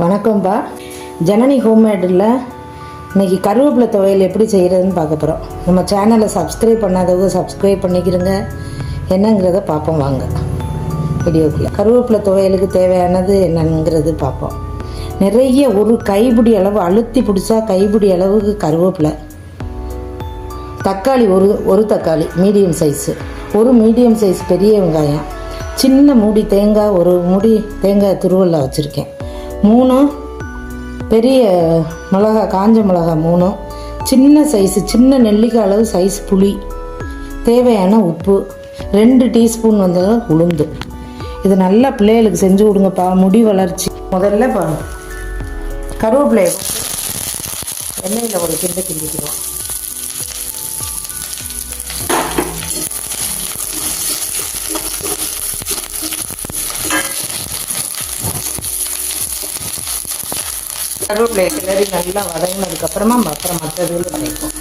வணக்கம்ப்பா. ஜனனி ஹோம்மேடில் இன்றைக்கி கருவேப்பிலை துவையல் எப்படி செய்கிறதுன்னு பார்க்க போகிறோம். நம்ம சேனலை சப்ஸ்கிரைப் பண்ணாதவங்க சப்ஸ்கிரைப் பண்ணிக்கிறோங்க. என்னங்கிறத பார்ப்போம் வாங்க வீடியோக்குள்ளே. கருவேப்பிலை துவையலுக்கு தேவையானது என்னங்கிறது பார்ப்போம். நிறைய ஒரு கைப்பிடி அளவு அழுத்தி பிடிச்சா கைப்பிடி அளவுக்கு கருவேப்பிலை, தக்காளி ஒரு தக்காளி மீடியம் சைஸு, ஒரு மீடியம் சைஸ் பெரிய வெங்காயம், சின்ன மூடி தேங்காய், ஒரு மூடி தேங்காய் துருவலில் வச்சுருக்கேன், 3 பெரிய மிளகா, காஞ்ச மிளகா 3, சின்ன சைஸு சின்ன நெல்லிக்காய் அளவு சைஸ் புளி, தேவையான உப்பு, 2 டீஸ்பூன் வந்து உளுந்து. இது நல்லா பிள்ளைகளுக்கு செஞ்சு கொடுங்கப்பா, முடி வளர்ச்சி. முதல்ல கருவேப்பிலையை எண்ணெயில் ஒரு கிண்டிக்கிறோம். கருவேப்பிலையை கிளறி நல்லா வதங்கினதுக்கப்புறமா மற்றதுல சேர்ப்போம்.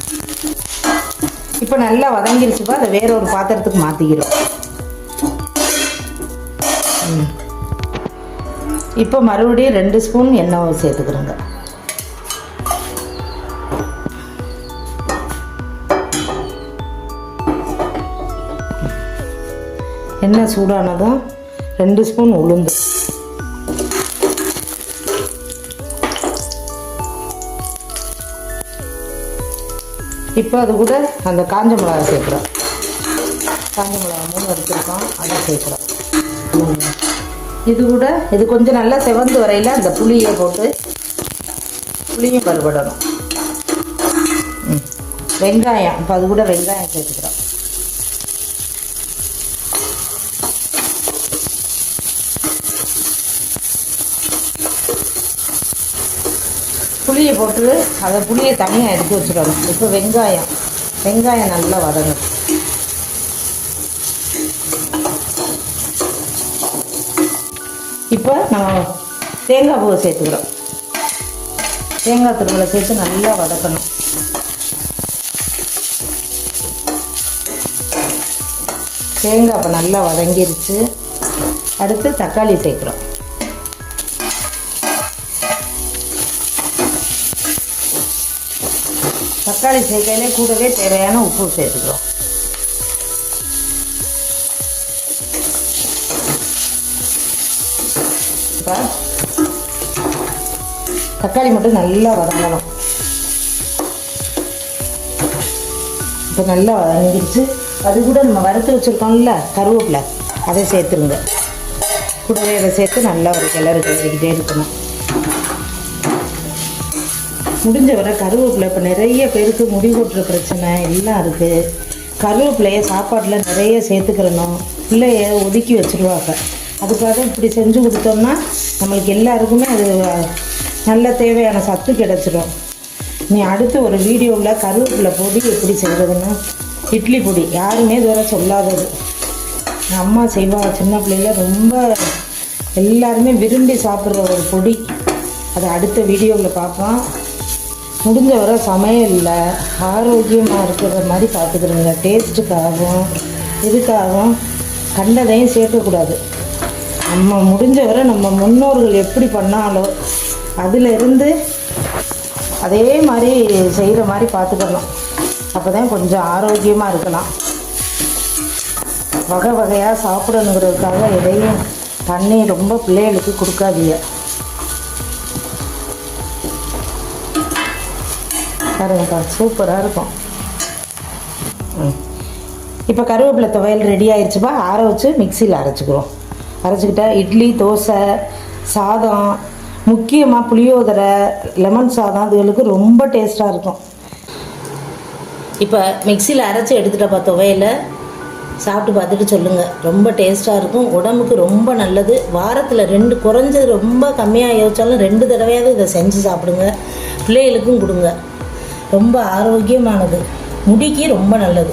இப்போ நல்லா வதங்கிருச்சுப்பா, அதை வேற ஒரு பாத்திரத்துக்கு மாற்றிக்கிறோம். இப்போ மறுபடியும் 2 ஸ்பூன் எண்ணெய் சேர்த்துக்கிறோங்க. எண்ணெய் சூடானதும் 2 ஸ்பூன் உளுந்து, இப்போ அது கூட அந்த காஞ்ச மிளகா சேர்க்குறோம். காஞ்ச மிளகா 3 எடுத்துருக்கோம், அதை சேர்க்குறோம். இது கொஞ்சம் நல்லா செவந்து வரையில் அந்த புளியை போட்டு புளியும் பருபடணும். வெங்காயம், இப்போ அது கூட வெங்காயம் சேர்த்துக்கிறோம். புளியை போட்டு அதை புளியை தனியாக எடுத்து வச்சுக்கணும். இப்போ வெங்காயம் நல்லா வதங்கணும். இப்போ நம்ம தேங்காய் பூவை சேர்த்துக்கிறோம். தேங்காய் துருவலை சேர்த்து நல்லா வதக்கணும். தேங்காய் இப்போ நல்லா வதங்கிருச்சு. அடுத்து தக்காளி சேர்க்குறோம். தக்காளி சேர்க்கையிலே கூடவே தேவையான உப்பு சேர்த்துக்கிறோம். இப்போ தக்காளி மட்டும் நல்லா வதங்கணும். இப்போ நல்லா வதங்கிடுச்சு. அது கூட நம்ம வறுத்து வச்சுருக்கோம்ல கருவேப்பிலை, அதை சேர்த்துருங்க. கூடவே அதை சேர்த்து நல்லா ஒரு கிளறிக்கிட்டே இருக்கணும். முடிஞ்ச வரை கருவேப்பிலை, இப்போ நிறைய பேருக்கு முடி கொட்டுற பிரச்சனை எல்லாம் இருக்குது. கருவேப்பிலையை சாப்பாட்டில் நிறைய சேர்த்துக்கிறணும். பிள்ளைய ஒதுக்கி வச்சுருவாங்க. அதுக்காக இப்படி செஞ்சு கொடுத்தோம்னா நம்மளுக்கு எல்லாருக்குமே அது நல்ல தேவையான சத்து கிடச்சிடும். நீ அடுத்து ஒரு வீடியோவில் கருவேப்பிலை பொடி எப்படி செய்கிறதுன்னு, இட்லி பொடி யாருமே இதுவரை சொல்லாதது அம்மா செய்வாங்க. சின்ன பிள்ளைல ரொம்ப எல்லாருமே விரும்பி சாப்பிட்ற ஒரு பொடி. அதை அடுத்த வீடியோவில் பார்ப்போம். முடிஞ்ச வரை சமையலில் ஆரோக்கியமாக இருக்கிற மாதிரி பார்த்துக்கிறோங்க. டேஸ்ட்டுக்காகவும் இதுக்காகவும் கண்டதையும் சேர்க்கக்கூடாது. நம்ம முடிஞ்ச வரை நம்ம முன்னோர்கள் எப்படி பண்ணாலோ அதிலிருந்து அதே மாதிரி செய்கிற மாதிரி பார்த்துக்கணும். அப்போ தான் கொஞ்சம் ஆரோக்கியமாக இருக்கலாம். வகை வகையாக சாப்பிடணுங்கிறதுக்காக எதையும் தண்ணி ரொம்ப பிள்ளைகளுக்கு கொடுக்காதீங்க. பாருங்கப்பா, சூப்பராக இருக்கும். இப்போ கருவேப்பிலை துவையல் ரெடி ஆயிடுச்சுப்பா. ஆற வச்சு மிக்சியில் அரைச்சிக்கிறோம். அரைச்சிக்கிட்டா இட்லி, தோசை, சாதம், முக்கியமாக புளியோதரை, லெமன் சாதம் அதுகளுக்கு ரொம்ப டேஸ்ட்டாக இருக்கும். இப்போ மிக்சியில் அரைச்சி எடுத்துகிட்டப்பா துவையலை. சாப்பிட்டு பார்த்துட்டு சொல்லுங்கள். ரொம்ப டேஸ்ட்டாக இருக்கும், உடம்புக்கு ரொம்ப நல்லது. வாரத்தில் 2 குறைஞ்சது ரொம்ப கம்மியாக யோசிச்சாலும் 2 தடவையாவது இதை செஞ்சு சாப்பிடுங்க. பிள்ளைகளுக்கும் கொடுங்க. ரொம்ப ஆரோக்கியமானது, முடிக்கு ரொம்ப நல்லது.